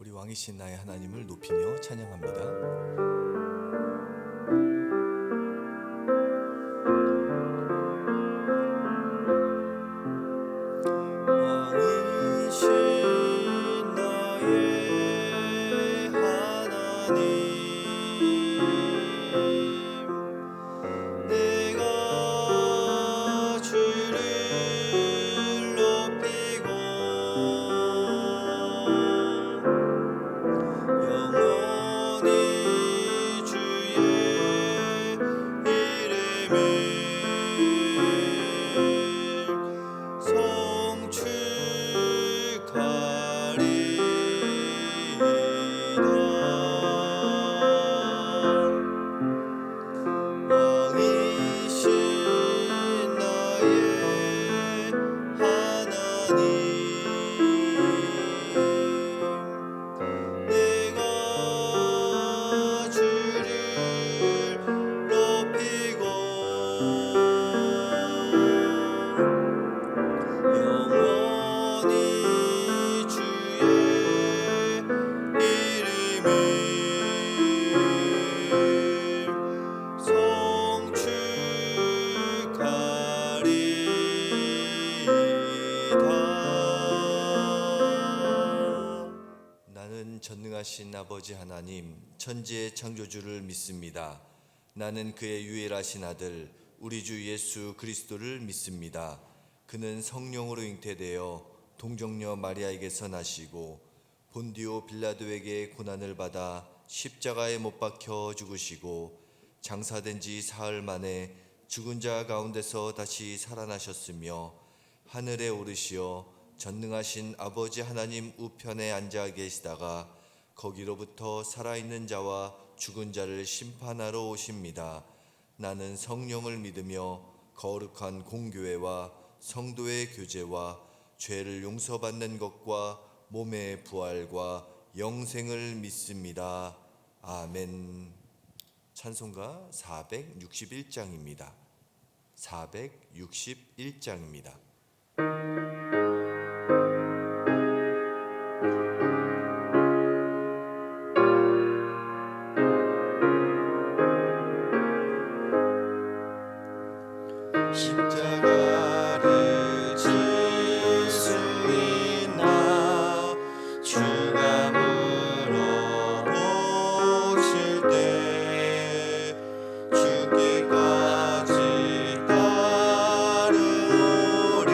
우리 왕이신 나의 하나님을 높이며 찬양합니다. 나는 전능하신 아버지 하나님, 천지의 창조주를 믿습니다. 나는 그의 유일하신 아들, 우리 주 예수 그리스도를 믿습니다. 그는 성령으로 잉태되어 동정녀 마리아에게서 나시고 본디오 빌라도에게 고난을 받아 십자가에 못 박혀 죽으시고 장사된 지 사흘 만에 죽은 자 가운데서 다시 살아나셨으며 하늘에 오르시어 전능하신 아버지 하나님 우편에 앉아 계시다가 거기로부터 살아있는 자와 죽은 자를 심판하러 오십니다. 나는 성령을 믿으며 거룩한 공교회와 성도의 교제와 죄를 용서받는 것과 몸의 부활과 영생을 믿습니다. 아멘. 찬송가 461장입니다. 461장입니다. 십자가를 질 수 있나 주가 물어보실 때 죽기까지 따르오리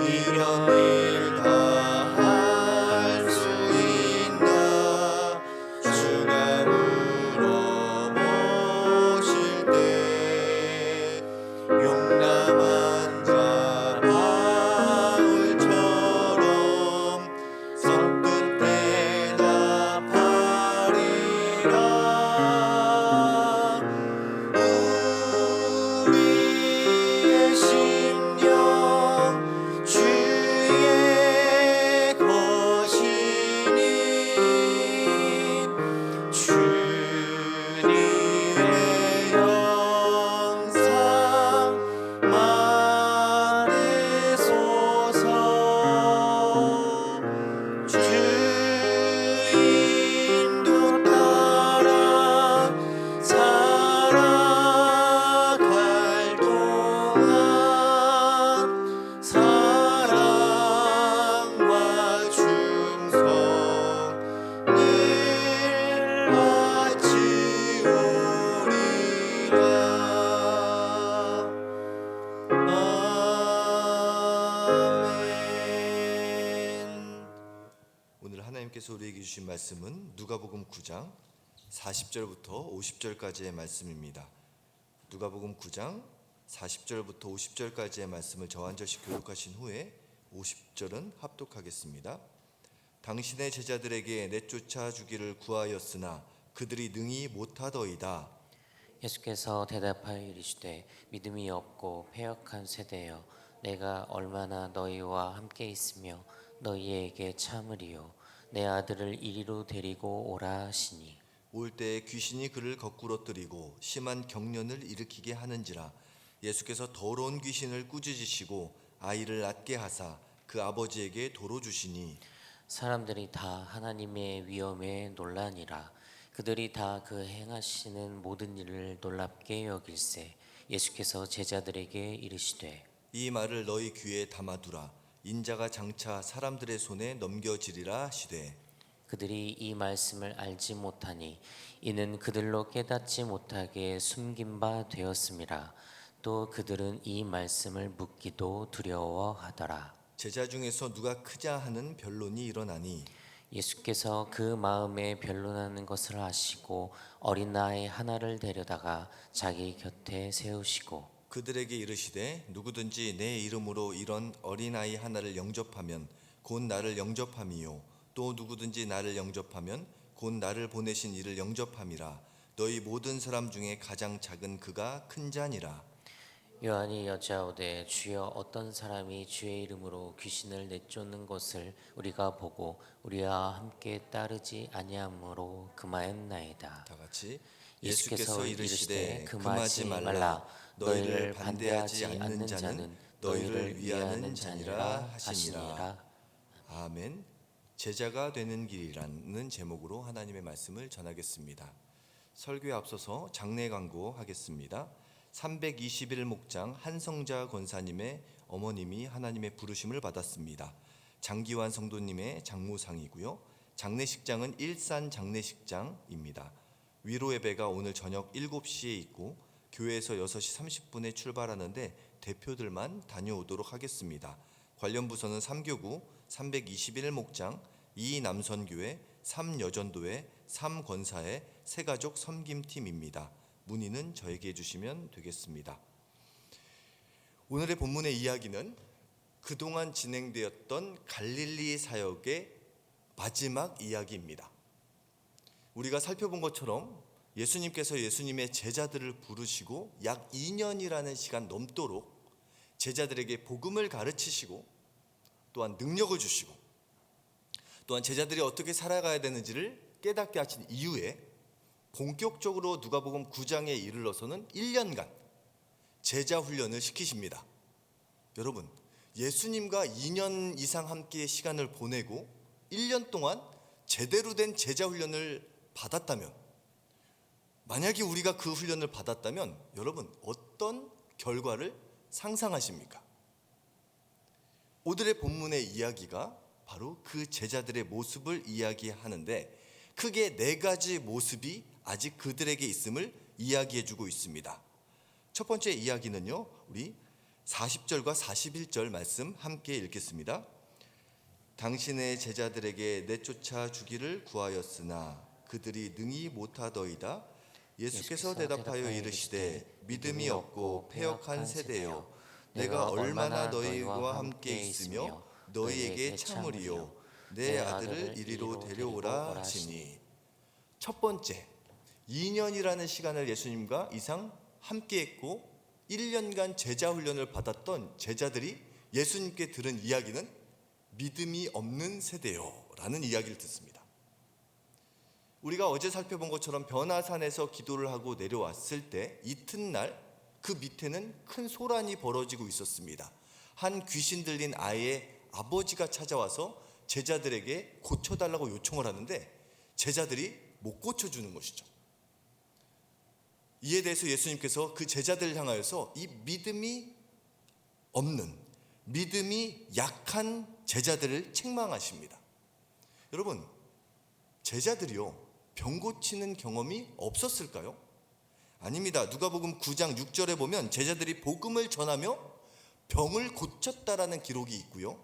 이런 일 다 할 수 있나 주가 물어보실 때 용감한 자 바울처럼 선뜻 대답하리라. 우리의 심령 주의 것이니 주님의 영상 만드소서. 주 인도 따라 살아갈 동안 사랑과 충성 늘 바치우리라. 아멘. 오늘 하나님께서 우리에게 주신 말씀은 누가복음 9장 40절부터 50절까지의 말씀입니다. 누가복음 9장 40절부터 50절까지의 말씀을 저 한 절씩 교독하신 후에 50절은 합독하겠습니다. 당신의 제자들에게 내쫓아 주기를 구하였으나 그들이 능히 못하더이다. 예수께서 대답하여 이르시되 믿음이 없고 패역한 세대여 내가 얼마나 너희와 함께 있으며 너희에게 참으리요 내 아들을 이리로 데리고 오라 하시니 올 때에 귀신이 그를 거꾸러뜨리고 심한 경련을 일으키게 하는지라. 예수께서 더러운 귀신을 꾸짖으시고 아이를 낫게 하사 그 아버지에게 도로 주시니 사람들이 다 하나님의 위엄에 놀라니라. 그들이 다 그 행하시는 모든 일을 놀랍게 여길세 예수께서 제자들에게 이르시되 이 말을 너희 귀에 담아두라. 인자가 장차 사람들의 손에 넘겨지리라 하시되 그들이 이 말씀을 알지 못하니 이는 그들로 깨닫지 못하게 숨긴 바 되었음이라. 또 그들은 이 말씀을 묻기도 두려워하더라. 제자 중에서 누가 크자 하는 변론이 일어나니 예수께서 그 마음에 변론하는 것을 아시고 어린 아이 하나를 데려다가 자기 곁에 세우시고 그들에게 이르시되 누구든지 내 이름으로 이런 어린아이 하나를 영접하면 곧 나를 영접함이요 또 누구든지 나를 영접하면 곧 나를 보내신 이를 영접함이라. 너희 모든 사람 중에 가장 작은 그가 큰 자니라. 요한이 여짜오되 주여 어떤 사람이 주의 이름으로 귀신을 내쫓는 것을 우리가 보고 우리와 함께 따르지 아니하므로 금하였나이다. 다 같이 예수께서 이르시되 금하지 말라. 너희를 반대하지 않는 자는 너희를 위하는 자니라 하시니라. 아멘. 제자가 되는 길이라는 제목으로 하나님의 말씀을 전하겠습니다. 설교에 앞서서 장례 광고하겠습니다. 321목장 한성자 권사님의 어머님이 하나님의 부르심을 받았습니다. 장기환 성도님의 장무상이고요. 장례식장은 일산 장례식장입니다. 위로 예배가 오늘 저녁 7시에 있고 교회에서 6시 30분에 출발하는데 대표들만 다녀오도록 하겠습니다. 관련 부서는 3교구 321목장, 2남선교회, 3여전도회, 3권사회, 새가족 섬김팀입니다. 문의는 저에게 해주시면 되겠습니다. 오늘의 본문의 이야기는 그동안 진행되었던 갈릴리 사역의 마지막 이야기입니다. 우리가 살펴본 것처럼 예수님께서 예수님의 제자들을 부르시고 약 2년이라는 시간 넘도록 제자들에게 복음을 가르치시고 또한 능력을 주시고 또한 제자들이 어떻게 살아가야 되는지를 깨닫게 하신 이후에 본격적으로 누가복음 9장에 이르러서는 1년간 제자 훈련을 시키십니다. 여러분, 예수님과 2년 이상 함께 시간을 보내고 1년 동안 제대로 된 제자 훈련을 받았다면, 만약에 우리가 그 훈련을 받았다면 여러분 어떤 결과를 상상하십니까? 오늘의 본문의 이야기가 바로 그 제자들의 모습을 이야기하는데 크게 4가지 모습이 아직 그들에게 있음을 이야기해주고 있습니다. 첫 번째 이야기는요, 우리 40절과 41절 말씀 함께 읽겠습니다. 당신의 제자들에게 내쫓아 주기를 구하였으나 그들이 능히 못하더이다. 예수께서 대답하여 이르시되 믿음이 없고 패역한 세대여, 내가 얼마나 너희와 함께 있으며 너희에게 참으리요, 내 아들을 이리로 데려오라 하시니. 첫 번째, 2년이라는 시간을 예수님과 이상 함께했고 1년간 제자 훈련을 받았던 제자들이 예수님께 들은 이야기는 믿음이 없는 세대요 라는 이야기를 듣습니다. 우리가 어제 살펴본 것처럼 변화산에서 기도를 하고 내려왔을 때 이튿날 그 밑에는 큰 소란이 벌어지고 있었습니다. 한 귀신 들린 아이의 아버지가 찾아와서 제자들에게 고쳐달라고 요청을 하는데 제자들이 못 고쳐주는 것이죠. 이에 대해서 예수님께서 그 제자들을 향하여서 이 믿음이 없는, 믿음이 약한 제자들을 책망하십니다. 여러분, 제자들이요, 병 고치는 경험이 없었을까요? 아닙니다. 누가복음 9장 6절에 보면 제자들이 복음을 전하며 병을 고쳤다라는 기록이 있고요,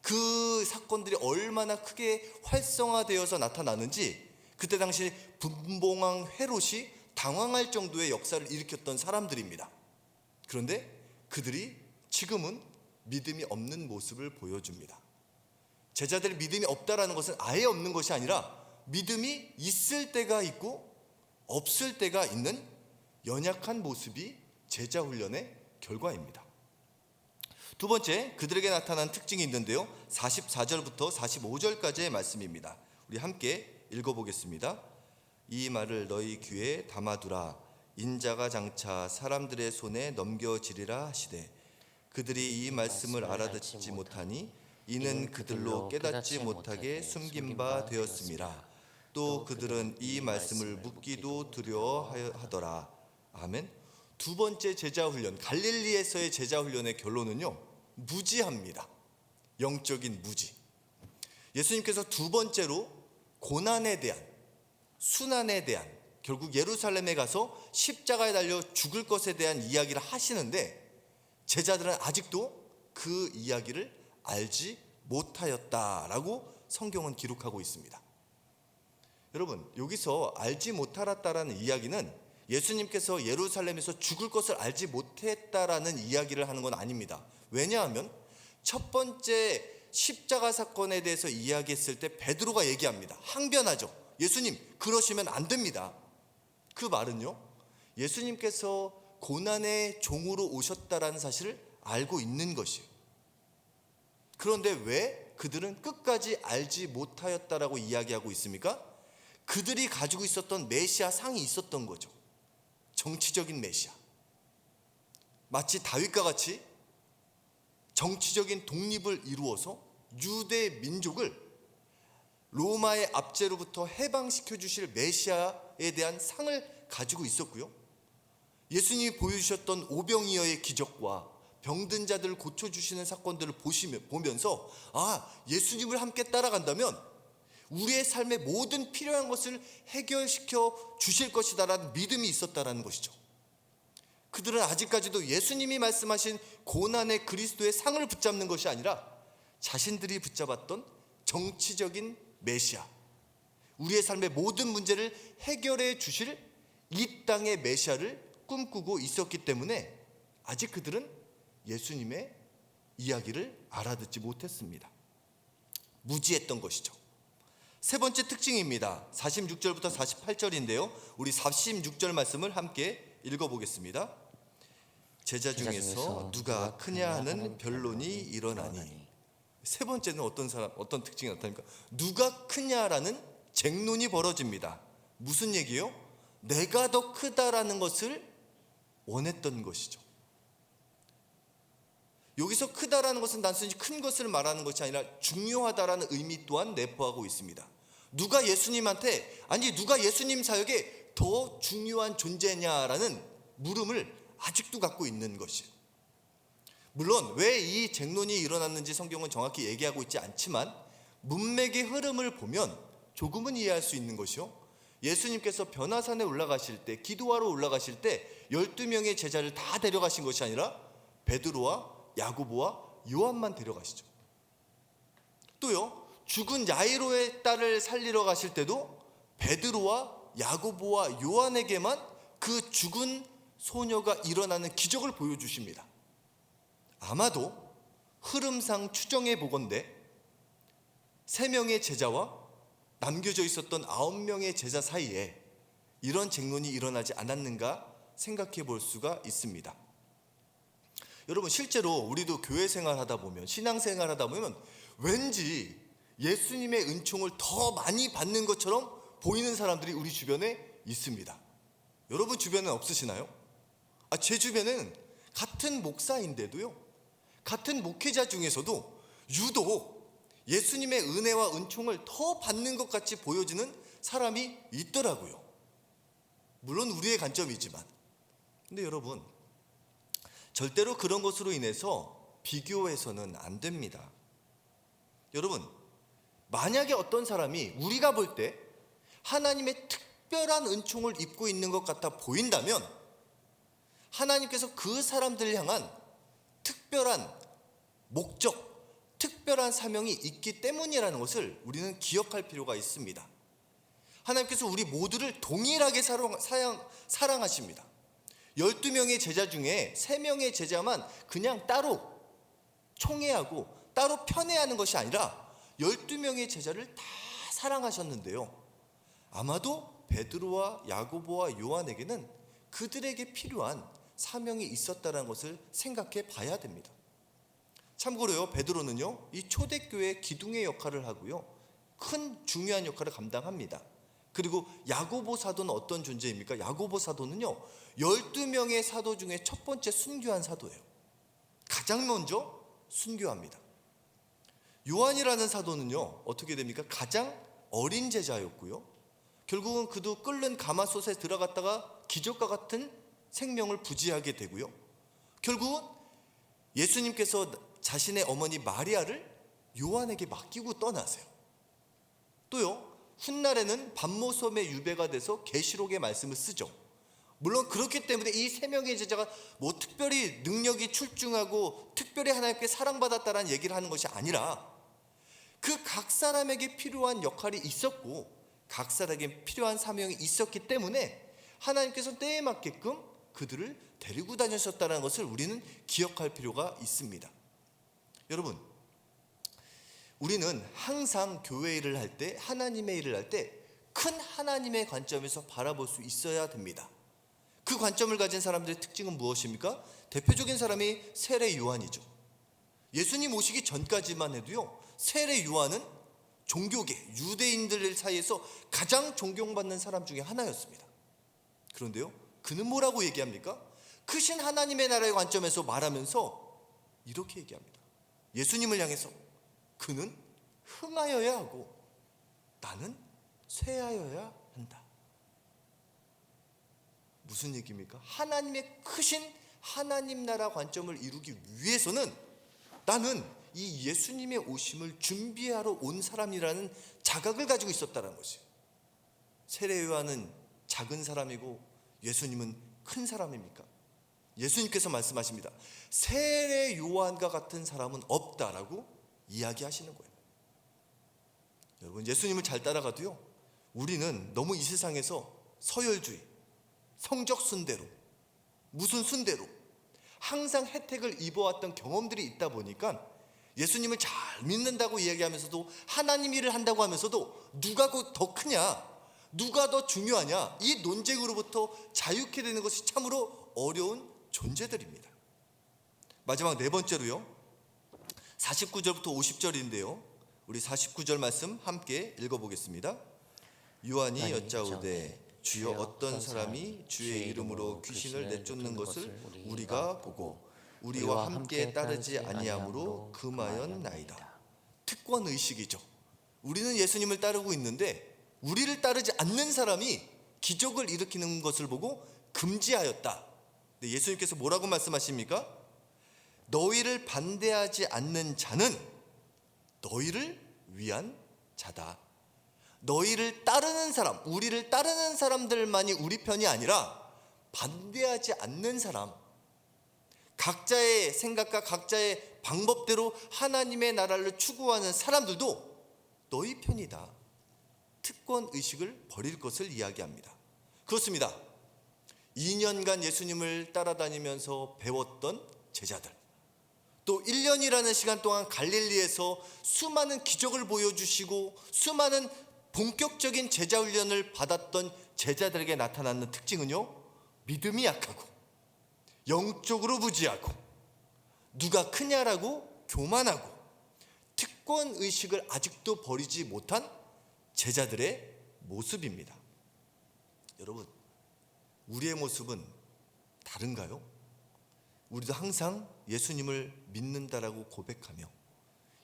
그 사건들이 얼마나 크게 활성화되어서 나타나는지 그때 당시 분봉왕 헤롯이 당황할 정도의 역사를 일으켰던 사람들입니다. 그런데 그들이 지금은 믿음이 없는 모습을 보여줍니다. 제자들이 믿음이 없다라는 것은 아예 없는 것이 아니라 믿음이 있을 때가 있고 없을 때가 있는 연약한 모습이 제자 훈련의 결과입니다. 두 번째, 그들에게 나타난 특징이 있는데요, 44절부터 45절까지의 말씀입니다. 우리 함께 읽어보겠습니다. 이 말을 너희 귀에 담아두라. 인자가 장차 사람들의 손에 넘겨지리라 하시되 그들이 이 말씀을 알아듣지 못하니 이는 그들로 깨닫지 못하게 숨긴 바 되었음이라. 또 그들은 이 말씀을 묻기도 두려워하더라. 아멘. 두 번째 제자훈련, 갈릴리에서의 제자훈련의 결론은요, 무지합니다. 영적인 무지. 예수님께서 두 번째로 고난에 대한, 순환에 대한, 결국 예루살렘에 가서 십자가에 달려 죽을 것에 대한 이야기를 하시는데 제자들은 아직도 그 이야기를 알지 못하였다라고 성경은 기록하고 있습니다. 여러분, 여기서 알지 못하였다라는 이야기는 예수님께서 예루살렘에서 죽을 것을 알지 못했다라는 이야기를 하는 건 아닙니다. 왜냐하면 첫 번째 십자가 사건에 대해서 이야기했을 때 베드로가 얘기합니다. 항변하죠. 예수님, 그러시면 안 됩니다. 그 말은요, 예수님께서 고난의 종으로 오셨다라는 사실을 알고 있는 것이에요. 그런데 왜 그들은 끝까지 알지 못하였다라고 이야기하고 있습니까? 그들이 가지고 있었던 메시아 상이 있었던 거죠. 정치적인 메시아. 마치 다윗과 같이 정치적인 독립을 이루어서 유대 민족을 로마의 압제로부터 해방시켜 주실 메시아에 대한 상을 가지고 있었고요, 예수님이 보여주셨던 오병이어의 기적과 병든 자들을 고쳐주시는 사건들을 보면서 예수님을 함께 따라간다면 우리의 삶의 모든 필요한 것을 해결시켜 주실 것이다라는 믿음이 있었다라는 것이죠. 그들은 아직까지도 예수님이 말씀하신 고난의 그리스도의 상을 붙잡는 것이 아니라 자신들이 붙잡았던 정치적인 메시아, 우리의 삶의 모든 문제를 해결해 주실 이 땅의 메시아를 꿈꾸고 있었기 때문에 아직 그들은 예수님의 이야기를 알아듣지 못했습니다. 무지했던 것이죠. 세 번째 특징입니다. 46절부터 48절인데요. 우리 46절 말씀을 함께 읽어보겠습니다. 제자 중에서 누가 크냐 하는 변론이 일어나니. 세 번째는 어떤 특징이 나타납니까? 누가 크냐라는 쟁론이 벌어집니다. 무슨 얘기예요? 내가 더 크다라는 것을 원했던 것이죠. 여기서 크다라는 것은 단순히 큰 것을 말하는 것이 아니라 중요하다라는 의미 또한 내포하고 있습니다. 누가 예수님한테, 아니 누가 예수님 사역에 더 중요한 존재냐라는 물음을 아직도 갖고 있는 것이에요. 물론 왜 이 쟁론이 일어났는지 성경은 정확히 얘기하고 있지 않지만 문맥의 흐름을 보면 조금은 이해할 수 있는 것이요, 예수님께서 변화산에 올라가실 때, 기도하러 올라가실 때 12명의 제자를 다 데려가신 것이 아니라 베드로와 야고보와 요한만 데려가시죠. 또요, 죽은 야이로의 딸을 살리러 가실 때도 베드로와 야고보와 요한에게만 그 죽은 소녀가 일어나는 기적을 보여주십니다. 아마도 흐름상 추정해 보건대 3명의 제자와 남겨져 있었던 9명의 제자 사이에 이런 쟁론이 일어나지 않았는가 생각해 볼 수가 있습니다. 여러분, 실제로 우리도 교회 생활하다 보면, 신앙생활 하다 보면 왠지 예수님의 은총을 더 많이 받는 것처럼 보이는 사람들이 우리 주변에 있습니다. 여러분 주변엔 없으시나요? 제 주변에는 같은 목사인데도요, 같은 목회자 중에서도 유독 예수님의 은혜와 은총을 더 받는 것 같이 보여지는 사람이 있더라고요. 물론 우리의 관점이지만. 근데 여러분, 절대로 그런 것으로 인해서 비교해서는 안 됩니다. 여러분, 만약에 어떤 사람이 우리가 볼 때 하나님의 특별한 은총을 입고 있는 것 같아 보인다면 하나님께서 그 사람들을 향한 특별한 목적, 특별한 사명이 있기 때문이라는 것을 우리는 기억할 필요가 있습니다. 하나님께서 우리 모두를 동일하게 사랑하십니다. 12명의 제자 중에 3명의 제자만 그냥 따로 총회하고 따로 편애하는 것이 아니라 12명의 제자를 다 사랑하셨는데요, 아마도 베드로와 야고보와 요한에게는 그들에게 필요한 사명이 있었다는 것을 생각해 봐야 됩니다. 참고로요, 베드로는요, 이 초대교회 기둥의 역할을 하고요, 큰 중요한 역할을 감당합니다. 그리고 야고보 사도는 어떤 존재입니까? 야고보 사도는요, 12명의 사도 중에 첫 번째 순교한 사도예요. 가장 먼저 순교합니다. 요한이라는 사도는요, 어떻게 됩니까? 가장 어린 제자였고요, 결국은 그도 끓는 가마솥에 들어갔다가 기적과 같은 생명을 부지하게 되고요, 결국은 예수님께서 자신의 어머니 마리아를 요한에게 맡기고 떠나세요. 또요, 훗날에는 밤모섬의 유배가 돼서 계시록의 말씀을 쓰죠. 물론 그렇기 때문에 이 3명의 제자가 특별히 능력이 출중하고 특별히 하나님께 사랑받았다라는 얘기를 하는 것이 아니라 그 각 사람에게 필요한 역할이 있었고 각 사람에게 필요한 사명이 있었기 때문에 하나님께서 때에 맞게끔 그들을 데리고 다니셨다는 것을 우리는 기억할 필요가 있습니다. 여러분, 우리는 항상 교회 일을 할 때, 하나님의 일을 할 때 큰 하나님의 관점에서 바라볼 수 있어야 됩니다. 그 관점을 가진 사람들의 특징은 무엇입니까? 대표적인 사람이 세례 요한이죠. 예수님 오시기 전까지만 해도요, 세례 요한은 종교계, 유대인들 사이에서 가장 존경받는 사람 중에 하나였습니다. 그런데요, 그는 뭐라고 얘기합니까? 크신 하나님의 나라의 관점에서 말하면서 이렇게 얘기합니다. 예수님을 향해서 그는 흥하여야 하고 나는 쇠하여야 한다. 무슨 얘기입니까? 하나님의 크신 하나님 나라 관점을 이루기 위해서는 나는 이 예수님의 오심을 준비하러 온 사람이라는 자각을 가지고 있었다는 것이에요. 세례 요한은 작은 사람이고 예수님은 큰 사람입니까? 예수님께서 말씀하십니다. 세례 요한과 같은 사람은 없다라고 이야기하시는 거예요. 여러분, 예수님을 잘 따라가도요, 우리는 너무 이 세상에서 서열주의, 성적 순대로, 무슨 순대로 항상 혜택을 입어왔던 경험들이 있다 보니까 예수님을 잘 믿는다고 이야기하면서도 하나님 일을 한다고 하면서도 누가 더 크냐, 누가 더 중요하냐, 이 논쟁으로부터 자유케 되는 것이 참으로 어려운 존재들입니다. 마지막 4번째로요, 49절부터 50절인데요 우리 49절 말씀 함께 읽어보겠습니다. 요한이 여짜오되 주여 어떤 사람이 주의 이름으로 귀신을 내쫓는 것을 우리가 보고 우리와 함께 따르지 아니함으로 금하였나이다. 특권의식이죠. 우리는 예수님을 따르고 있는데 우리를 따르지 않는 사람이 기적을 일으키는 것을 보고 금지하였다. 근데 예수님께서 뭐라고 말씀하십니까? 너희를 반대하지 않는 자는 너희를 위한 자다. 너희를 따르는 사람, 우리를 따르는 사람들만이 우리 편이 아니라 반대하지 않는 사람, 각자의 생각과 각자의 방법대로 하나님의 나라를 추구하는 사람들도 너희 편이다. 특권의식을 버릴 것을 이야기합니다. 그렇습니다. 2년간 예수님을 따라다니면서 배웠던 제자들, 또 1년이라는 시간 동안 갈릴리에서 수많은 기적을 보여주시고 수많은 본격적인 제자 훈련을 받았던 제자들에게 나타나는 특징은요, 믿음이 약하고 영적으로 무지하고 누가 크냐라고 교만하고 특권의식을 아직도 버리지 못한 제자들의 모습입니다. 여러분, 우리의 모습은 다른가요? 우리도 항상 예수님을 믿는다라고 고백하며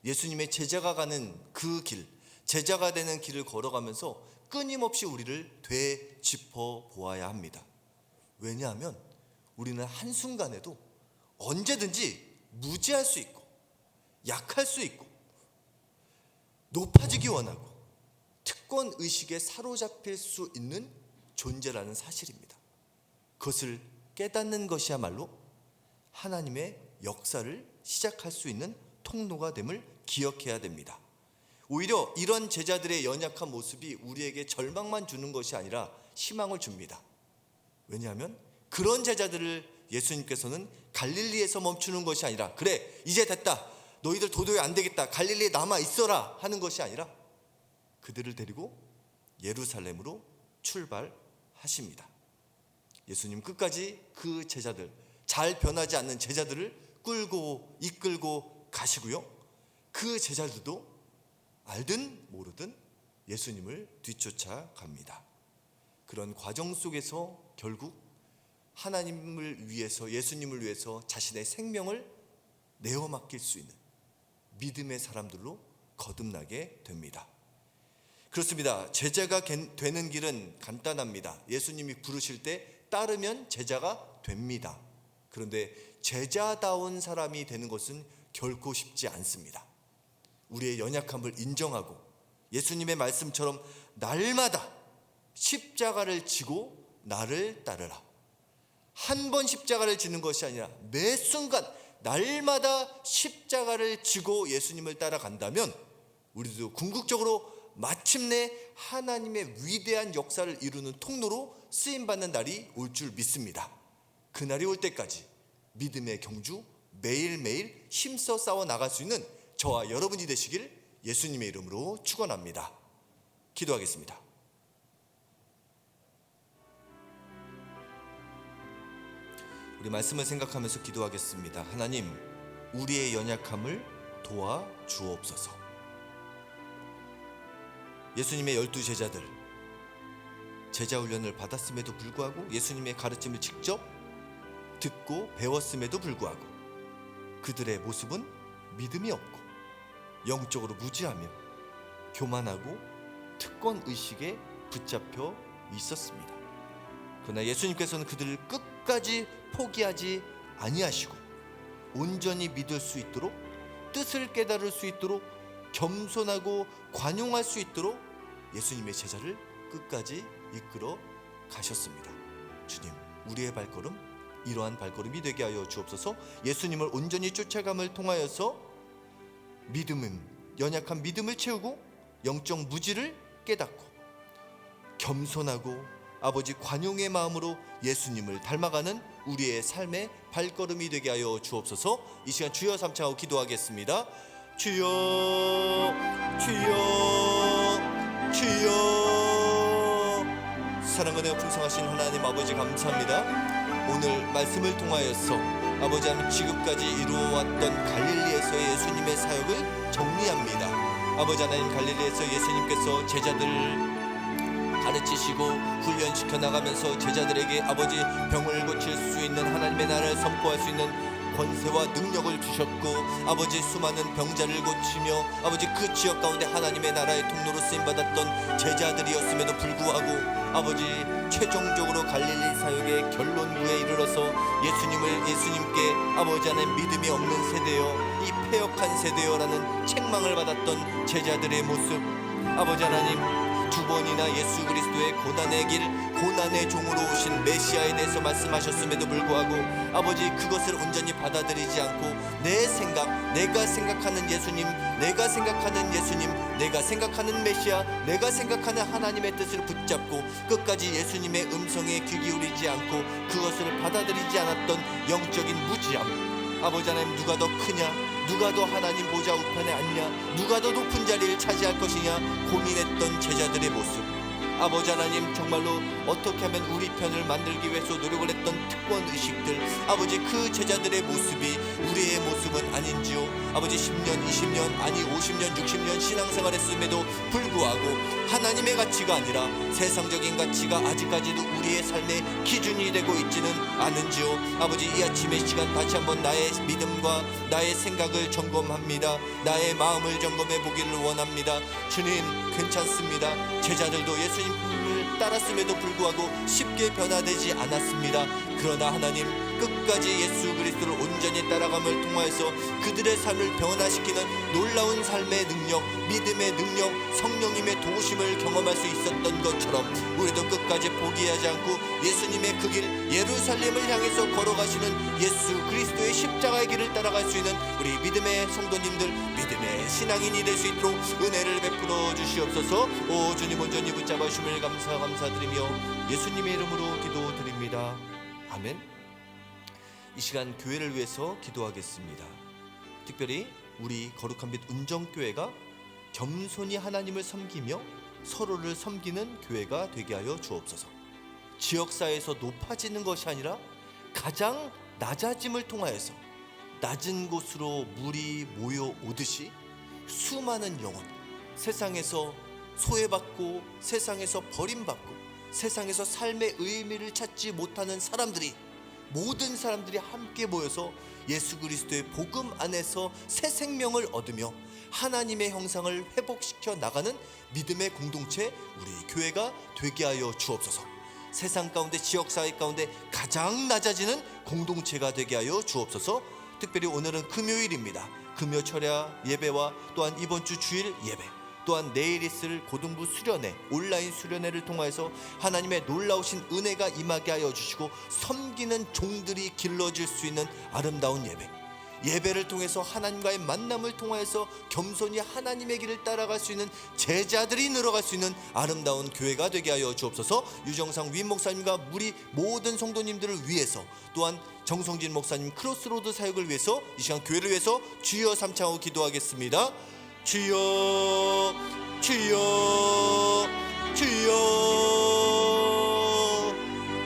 예수님의 제자가 가는 그 길, 제자가 되는 길을 걸어가면서 끊임없이 우리를 되짚어 보아야 합니다. 왜냐하면 우리는 한순간에도 언제든지 무지할 수 있고 약할 수 있고 높아지기 원하고 특권의식에 사로잡힐 수 있는 존재라는 사실입니다. 그것을 깨닫는 것이야말로 하나님의 역사를 시작할 수 있는 통로가 됨을 기억해야 됩니다. 오히려 이런 제자들의 연약한 모습이 우리에게 절망만 주는 것이 아니라 희망을 줍니다. 왜냐하면 그런 제자들을 예수님께서는 갈릴리에서 멈추는 것이 아니라 그래 이제 됐다, 너희들 도저히 안 되겠다, 갈릴리에 남아 있어라 하는 것이 아니라 그들을 데리고 예루살렘으로 출발하십니다. 예수님 끝까지 그 제자들, 잘 변하지 않는 제자들을 끌고 이끌고 가시고요, 그 제자들도 알든 모르든 예수님을 뒤쫓아 갑니다. 그런 과정 속에서 결국 하나님을 위해서, 예수님을 위해서 자신의 생명을 내어 맡길 수 있는 믿음의 사람들로 거듭나게 됩니다. 그렇습니다. 제자가 되는 길은 간단합니다. 예수님이 부르실 때 따르면 제자가 됩니다. 그런데 제자다운 사람이 되는 것은 결코 쉽지 않습니다. 우리의 연약함을 인정하고 예수님의 말씀처럼 날마다 십자가를 지고 나를 따르라. 한 번 십자가를 지는 것이 아니라 매 순간 날마다 십자가를 지고 예수님을 따라간다면 우리도 궁극적으로 마침내 하나님의 위대한 역사를 이루는 통로로 쓰임받는 날이 올 줄 믿습니다. 그날이 올 때까지 믿음의 경주 매일매일 힘써 싸워 나갈 수 있는 저와 여러분이 되시길 예수님의 이름으로 축원합니다. 기도하겠습니다. 우리 말씀을 생각하면서 기도하겠습니다. 하나님, 우리의 연약함을 도와 주옵소서. 예수님의 12제자들, 제자 훈련을 받았음에도 불구하고 예수님의 가르침을 직접 듣고 배웠음에도 불구하고 그들의 모습은 믿음이 없고 영적으로 무지하며 교만하고 특권의식에 붙잡혀 있었습니다. 그러나 예수님께서는 그들을 끝까지 포기하지 아니하시고 온전히 믿을 수 있도록, 뜻을 깨달을 수 있도록, 겸손하고 관용할 수 있도록 예수님의 제자를 끝까지 이끌어 가셨습니다. 주님, 우리의 발걸음 이러한 발걸음이 되게 하여 주옵소서. 예수님을 온전히 쫓아감을 통하여서 연약한 믿음을 채우고 영적 무지를 깨닫고 겸손하고 아버지 관용의 마음으로 예수님을 닮아가는 우리의 삶의 발걸음이 되게 하여 주옵소서. 이 시간 주여 삼창하고 기도하겠습니다. 주여, 주여, 주여. 사랑과 풍성하신 하나님 아버지 감사합니다. 오늘 말씀을 통하여서 아버지 하나님 지금까지 이루어왔던 갈릴리에서의 예수님의 사역을 정리합니다. 아버지 하나님, 갈릴리에서 예수님께서 제자들을 가르치시고 훈련시켜 나가면서 제자들에게 아버지 병을 고칠 수 있는 하나님의 나라를 선포할 수 있는 권세와 능력을 주셨고 아버지 수많은 병자를 고치며 아버지 그 지역 가운데 하나님의 나라의 통로로 쓰임받았던 제자들이었음에도 불구하고 아버지 최종적으로 갈릴리 사역의 결론부에 이르러서 예수님께 아버지 하나님 믿음이 없는 세대여, 이 패역한 세대여라는 책망을 받았던 제자들의 모습, 아버지 하나님 두 번이나 예수 그리스도의 고난의 길, 고난의 종으로 오신 메시아에 대해서 말씀하셨음에도 불구하고 아버지 그것을 온전히 받아들이지 않고 내 생각, 내가 생각하는 예수님, 내가 생각하는 예수님, 내가 생각하는 메시아, 내가 생각하는 하나님의 뜻을 붙잡고 끝까지 예수님의 음성에 귀 기울이지 않고 그것을 받아들이지 않았던 영적인 무지함. 아버지 하나님, 누가 더 크냐, 누가 더 하나님 보좌 우편에 앉냐, 누가 더 높은 자리를 차지할 것이냐 고민했던 제자들의 모습. 아버지 하나님, 정말로 어떻게 하면 우리 편을 만들기 위해서 노력을 했던 특권 의식들, 아버지 그 제자들의 모습이 우리의 모습은 아닌지요. 아버지 10년, 20년, 아니 50년, 60년 신앙생활 했음에도 불구하고 하나님의 가치가 아니라 세상적인 가치가 아직까지도 우리의 삶의 기준이 되고 있지는 않은지요. 아버지 이 아침의 시간 다시 한번 나의 믿음과 나의 생각을 점검합니다. 나의 마음을 점검해 보기를 원합니다. 주님, 괜찮습니다. 제자들도 예수님을 따랐음에도 불구하고 쉽게 변화되지 않았습니다. 그러나 하나님, 끝까지 예수 그리스도를 온전히 따라감을 통하여서 그들의 삶을 변화시키는 놀라운 삶의 능력, 믿음의 능력, 성령님의 도우심을 경험할 수 있었던 것처럼 우리도 끝까지 포기하지 않고 예수님의 그 길, 예루살렘을 향해서 걸어가시는 예수 그리스도의 십자가의 길을 따라갈 수 있는 우리 믿음의 성도님들, 믿음의 신앙인이 될 수 있도록 은혜를 베풀어 주시옵소서. 오 주님, 온전히 붙잡아 주심을 감사드리며 예수님의 이름으로 기도드립니다. 아멘. 이 시간 교회를 위해서 기도하겠습니다. 특별히 우리 거룩한 빛 운정교회가 겸손히 하나님을 섬기며 서로를 섬기는 교회가 되게 하여 주옵소서. 지역사회에서 높아지는 것이 아니라 가장 낮아짐을 통하여서 낮은 곳으로 물이 모여오듯이 수많은 영혼, 세상에서 소외받고 세상에서 버림받고 세상에서 삶의 의미를 찾지 못하는 사람들이, 모든 사람들이 함께 모여서 예수 그리스도의 복음 안에서 새 생명을 얻으며 하나님의 형상을 회복시켜 나가는 믿음의 공동체, 우리 교회가 되게 하여 주옵소서. 세상 가운데, 지역사회 가운데 가장 낮아지는 공동체가 되게 하여 주옵소서. 특별히 오늘은 금요일입니다. 금요 철야 예배와 또한 이번 주 주일 예배, 또한 내일 있을 고등부 수련회, 온라인 수련회를 통하여서 하나님의 놀라우신 은혜가 임하게 하여 주시고 섬기는 종들이 길러질 수 있는 아름다운 예배, 예배를 통해서 하나님과의 만남을 통하여서 겸손히 하나님의 길을 따라갈 수 있는 제자들이 늘어갈 수 있는 아름다운 교회가 되게 하여 주옵소서. 유정상 윈 목사님과 우리 모든 성도님들을 위해서, 또한 정성진 목사님 크로스로드 사역을 위해서 이 시간 교회를 위해서 주여 삼창하고 기도하겠습니다. 주여, 주여, 주여.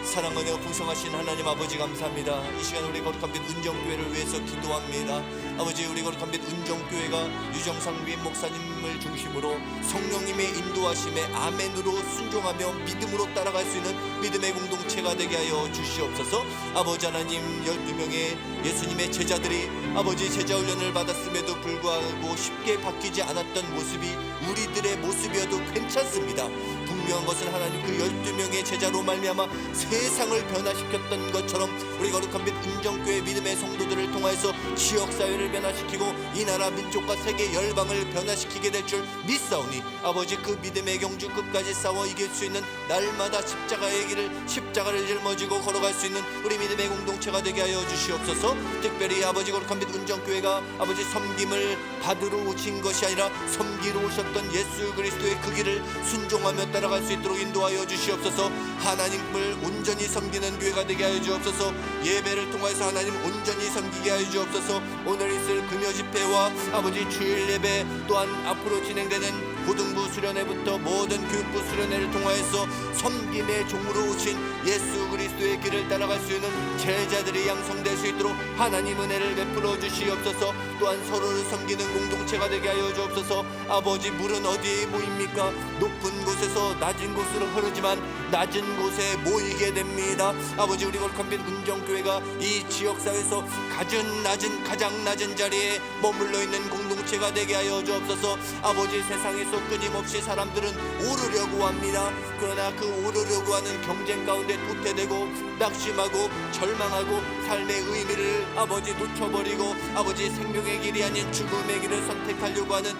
사랑 은혜가 풍성하신 하나님 아버지, 감사합니다. 이 시간 우리 거룩한 빛 은정교회를 위해서 기도합니다. 아버지, 우리 거룩한 빛 은정교회가 유정상 위인 목사님을 중심으로 성령님의 인도하심에 아멘으로 순종하며 믿음으로 따라갈 수 있는 믿음의 공동체가 되게 하여 주시옵소서. 아버지 하나님, 12명의 예수님의 제자들이 아버지 제자훈련을 받았음에도 불구하고 쉽게 바뀌지 않았던 모습이 우리들의 모습이어도 괜찮습니다. 분명한 것은 하나님, 그 12명의 제자로 말미암아 세상을 변화시켰던 것처럼 우리 거룩한 빛 은정교회 믿음의 성도들을 통하여서 지역사회를 변화시키고 이 나라 민족과 세계 열방을 변화시키게 될 줄 믿사오니 아버지, 그 믿음의 경주 끝까지 싸워 이길 수 있는 날마다 십자가의 길을, 십자가를 짊어지고 걸어갈 수 있는 우리 믿음의 공동체가 되게 하여 주시옵소서. 특별히 아버지, 거룩한 빛 은정교회가 아버지 섬김을 받으러 오신 것이 아니라 섬기러 오셨던 예수 그리스도의 그 길을 순종하며 따라갈 수 있도록 인도하여 주시옵소서. 하나님을 온전히 섬기는 교회가 되게 하여 주옵소서. 예배를 통해서 하나님 온전히 섬기게 하여 주옵소서. 오늘 있을 금요 집회와 아버지 주일 예배, 또한 앞으로 진행되는 고등부 수련회부터 모든 교육부 수련회를 통하여서 섬김의 종으로 오신 예수 그리스도의 길을 따라갈 수 있는 제자들이 양성될 수 있도록 하나님 은혜를 베풀어 주시옵소서. 또한 서로를 섬기는 공동체가 되게 하여 주옵소서. 아버지, 물은 어디에 모입니까? 높은 곳에서 낮은 곳으로 흐르지만 낮은 곳에 모이게 됩니다. 아버지, 우리 거룩한 빛 은정교회가 이 지역사회에서 가장 낮은 자리에 머물러 있는 공동체가 되게 하여 주옵소서. 아버지, 세상에서 계속 끊임없이 사람들은 오르려고 합니다. 그러나 그 오르려고 하는 경쟁 가운데 도태되고 낙심하고 절망하고 삶의 의미를 아버지 놓쳐버리고 아버지 생명의 길이 아닌 죽음의 길을 선택하려고 하는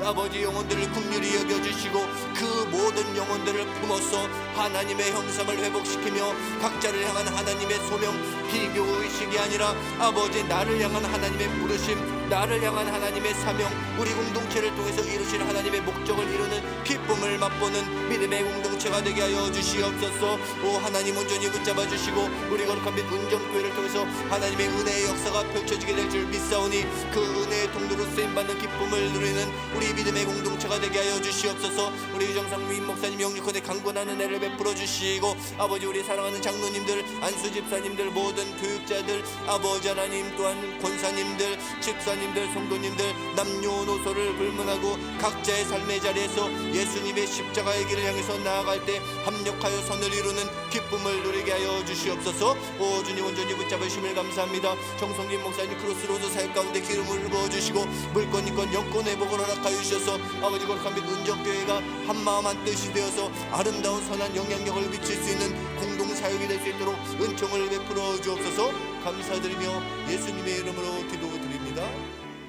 아버지 영혼들을 긍휼히 여겨주시고 그 모든 영혼들을 품어서 하나님의 형상을 회복시키며 각자를 향한 하나님의 소명, 비교의식이 아니라 아버지 나를 향한 하나님의 부르심, 나를 향한 하나님의 사명, 우리 공동체를 통해서 이루실 하나님의 목적을 이루는 기쁨을 맛보는 믿음의 공동체가 되게 하여 주시옵소서. 오 하나님 온전히 붙잡아 주시고 우리 거룩한 빛 운정교회를 통해서 하나님의 은혜의 역사가 펼쳐지게 될 줄 믿사오니 그 은혜의 통로로 쓰임받는 기쁨을 누리는 우리 믿음의 공동체가 되게 하여 주시옵소서. 우리 정상민 목사님 영육헌에 강건한 은혜를 베풀어 주시고 아버지 우리 사랑하는 장로님들, 안수 집사님들, 모든 교육자들, 아버지 하나님 또한 권사님들, 집사님들, 성도님들 남녀노소를 불문하고 각자의 삶의 자리에서 예수님의 십자가의 길을 향해서 나아갈 때 합력하여 선을 이루는 기쁨을 누리게 하여 주시옵소서. 오 주님 온전히 붙잡으심을 감사합니다. 정성진 목사님 크로스로드 사역 가운데 기름을 부어주시고 물권이권 영권 회복을 허락하여 주셔서 아버지 거룩한 빛 운정교회가 한마음 한뜻이 되어서 아름다운 선한 영향력을 미칠 수 있는 공동사역이 될 수 있도록 은총을 베풀어 주옵소서. 감사드리며 예수님의 이름으로 기도드립니다.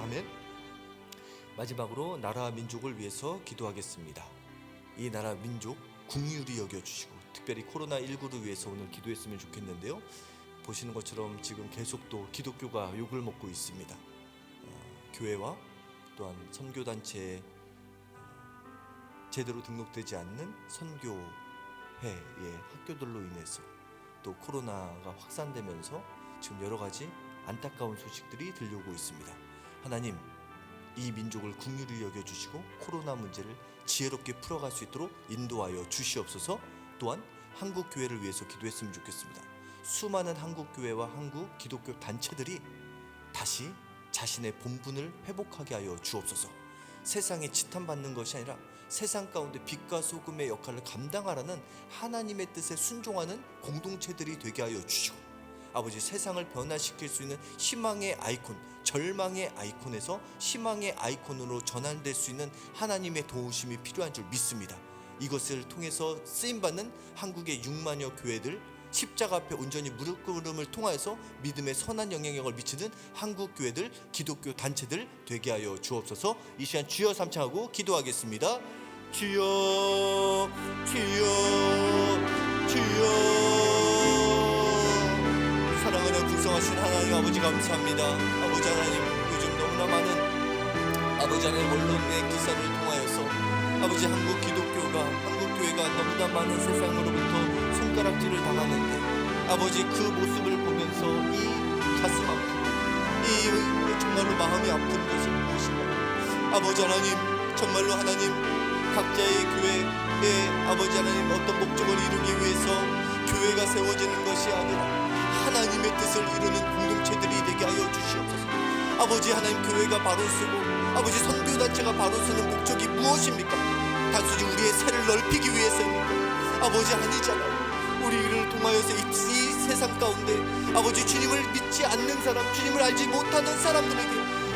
아멘. 마지막으로 나라 민족을 위해서 기도하겠습니다. 이 나라 민족 긍휼히 여겨주시고 특별히 코로나19를 위해서 오늘 기도했으면 좋겠는데요. 보시는 것처럼 지금 계속 또 기독교가 욕을 먹고 있습니다. 교회와 또한 선교단체에 제대로 등록되지 않는 선교회의 학교들로 인해서 또 코로나가 확산되면서 지금 여러 가지 안타까운 소식들이 들려오고 있습니다. 하나님, 이 민족을 긍휼히 여겨주시고 코로나 문제를 지혜롭게 풀어갈 수 있도록 인도하여 주시옵소서. 또한 한국 교회를 위해서 기도했으면 좋겠습니다. 수많은 한국 교회와 한국 기독교 단체들이 다시 자신의 본분을 회복하게 하여 주옵소서. 세상에 지탄받는 것이 아니라 세상 가운데 빛과 소금의 역할을 감당하라는 하나님의 뜻에 순종하는 공동체들이 되게 하여 주시고 아버지 세상을 변화시킬 수 있는 희망의 아이콘, 절망의 아이콘에서 희망의 아이콘으로 전환될 수 있는 하나님의 도우심이 필요한 줄 믿습니다. 이것을 통해서 쓰임받는 한국의 6만여 교회들, 십자가 앞에 온전히 무릎 꿇음을 통하여서 믿음의 선한 영향력을 미치는 한국 교회들, 기독교 단체들 되게 하여 주옵소서. 이 시간 주여 삼창하고 기도하겠습니다. 주여, 주여, 주여. 사랑하는 풍성하신 하나님 아버지 감사합니다. 아버지 하나님, 요즘 너무나 많은 아버지 하나님 언론의 기사를 통하여서 아버지 한국 기독교가, 한국 교회가 너무나 많은 세상으로부터 손가락질을 당하는데 아버지 그 모습을 보면서 이 가슴 아픔, 이 정말로 마음이 아픈 것을 무엇인가. 아버지 하나님, 정말로 하나님 각자의 교회에 아버지 하나님 어떤 목적을 이루기 위해서 교회가 세워지는 것이 아니라 하나님의 뜻을 이루는 공동체들이 되게 하여 주시옵소서. 아버지 하나님, 교회가 바로 쓰고 아버지 선교단체가 바로 쓰는 목적이 무엇입니까? 단순히 우리의 세를 넓히기 위해서입니까? 아버지 아니잖아요. 우리를 통하여서 이 세상 가운데 아버지 주님을 믿지 않는 사람, 주님을 알지 못하는 사람들에게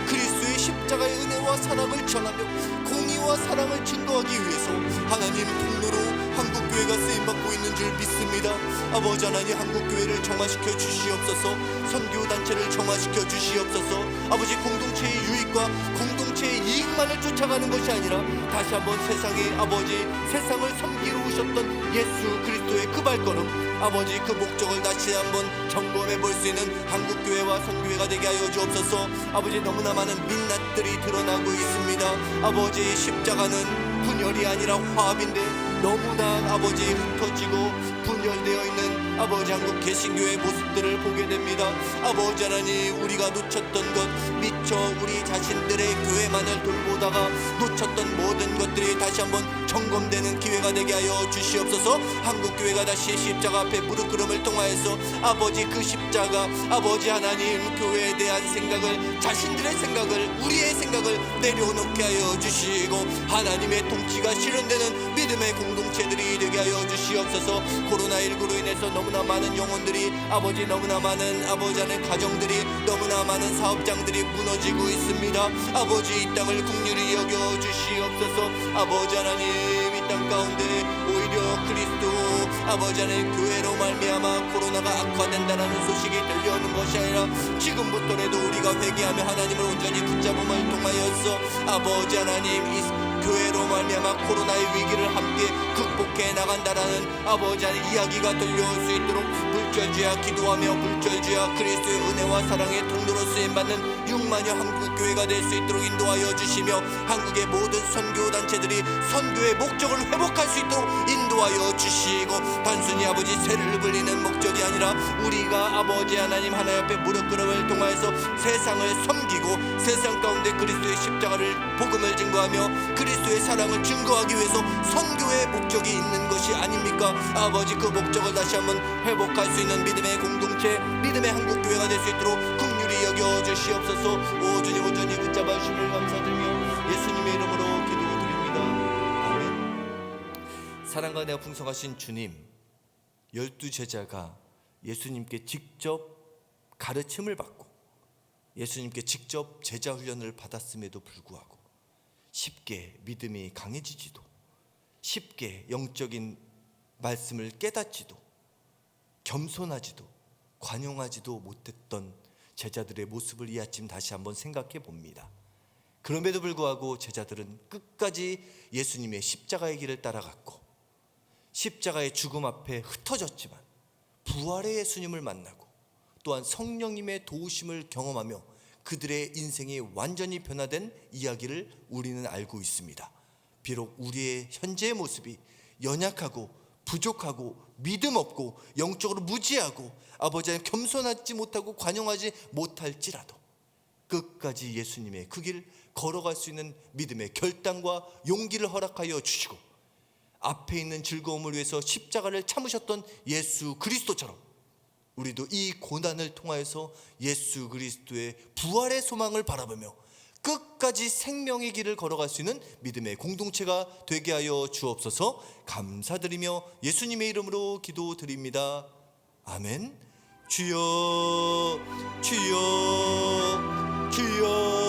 그리스도의 십자가의 은혜와 사랑을 전하며 공의와 사랑을 증거하기 위해서 하나님 통로로 한국교회가 쓰임받고 있는 줄 믿습니다. 아버지 하나님, 한국교회를 정화시켜 주시옵소서. 선교단체를 정화시켜 주시옵소서. 아버지 공동체의 유익과 공동체의 이익만을 쫓아가는 것이 아니라 다시 한번 세상에 아버지 세상을 섬기러 오셨던 예수 그리스도의 그 발걸음, 아버지 그 목적을 다시 한번 점검해 볼 수 있는 한국교회와 선교회가 되게 하여 주옵소서. 아버지 너무나 많은 민낯들이 드러나고 있습니다. 아버지 십자가는 분열이 아니라 화합인데 너무나 아버지 흩어지고 분열되어 있는 아버지 한국 개신교의 모습들을 보게 됩니다. 아버지 하나님, 우리가 놓쳤던 것, 미처 우리 자신들의 교회만을 돌보다가 놓쳤던 모든 것들이 다시 한번 점검되는 기회가 되게 하여 주시옵소서. 한국교회가 다시 십자가 앞에 무릎 꿇음을 통하여서 아버지 그 십자가, 아버지 하나님 교회에 대한 생각을, 자신들의 생각을, 우리의 생각을 내려놓게 하여 주시고 하나님의 통치가 실현되는 믿음의 공동체들이 되게 하여 주시옵소서. 코로나19로 인해서 너무나 많은 영혼들이 아버지, 너무나 많은 아버지 하나님 가정들이, 너무나 많은 사업장들이 무너지고 있습니다. 아버지 이 땅을 긍휼히 여겨 여겨 주시옵소서. 아버지 하나님, 이 땅 가운데 오히려 그리스도 아버지 하나님 교회로 말미암아 코로나가 악화된다는 소식이 들려오는 것이 아니라 지금부터라도 우리가 회개하며 하나님을 온전히 붙잡음을 통하여서 아버지 하나님 이 교회로 말미암아 코로나의 위기를 함께 극복해 나간다라는 아버지 하나님 이야기가 들려올 수 있도록 불철주야 기도하며 불철주야 그리스도의 은혜와 사랑의 통로로 쓰임받는 6만여 한국교회가 될 수 있도록 인도하여 주시며 한국의 모든 선교단체들이 선교의 목적을 회복할 수 있도록 인도하여 주시고 단순히 아버지 세를 불리는 목적이 아니라 우리가 아버지 하나님 하나님 앞에 무릎 꿇음을 통하여서 세상을 섬기고 세상 가운데 그리스도의 십자가를 복음을 증거하며 그리스도의 사랑을 증거하기 위해서 선교의 목적이 있는 것이 아닙니까? 아버지 그 목적을 다시 한번 회복할 수 있는 믿음의 공동체 믿음의 한국교회가 될 수 있도록 긍휼히 여겨 주시옵소서. 오 주님 온전히 붙잡아 주심을 감사드리며 예수님의 이름으로 기도드립니다. 아멘. 사랑과 은혜가 풍성하신 주님, 12제자가 예수님께 직접 가르침을 받고 예수님께 직접 제자 훈련을 받았음에도 불구하고 쉽게 믿음이 강해지지도 쉽게 영적인 말씀을 깨닫지도 겸손하지도 관용하지도 못했던 제자들의 모습을 이 아침 다시 한번 생각해 봅니다. 그럼에도 불구하고 제자들은 끝까지 예수님의 십자가의 길을 따라갔고 십자가의 죽음 앞에 흩어졌지만 부활의 예수님을 만나고 또한 성령님의 도우심을 경험하며 그들의 인생이 완전히 변화된 이야기를 우리는 알고 있습니다. 비록 우리의 현재의 모습이 연약하고 부족하고 믿음 없고 영적으로 무지하고 아버지 하나님 겸손하지 못하고 관용하지 못할지라도 끝까지 예수님의 그 길 걸어갈 수 있는 믿음의 결단과 용기를 허락하여 주시고 앞에 있는 즐거움을 위해서 십자가를 참으셨던 예수 그리스도처럼 우리도 이 고난을 통하여서 예수 그리스도의 부활의 소망을 바라보며 끝까지 생명의 길을 걸어갈 수 있는 믿음의 공동체가 되게 하여 주옵소서. 감사드리며 예수님의 이름으로 기도드립니다. 아멘. 주여 주여 주여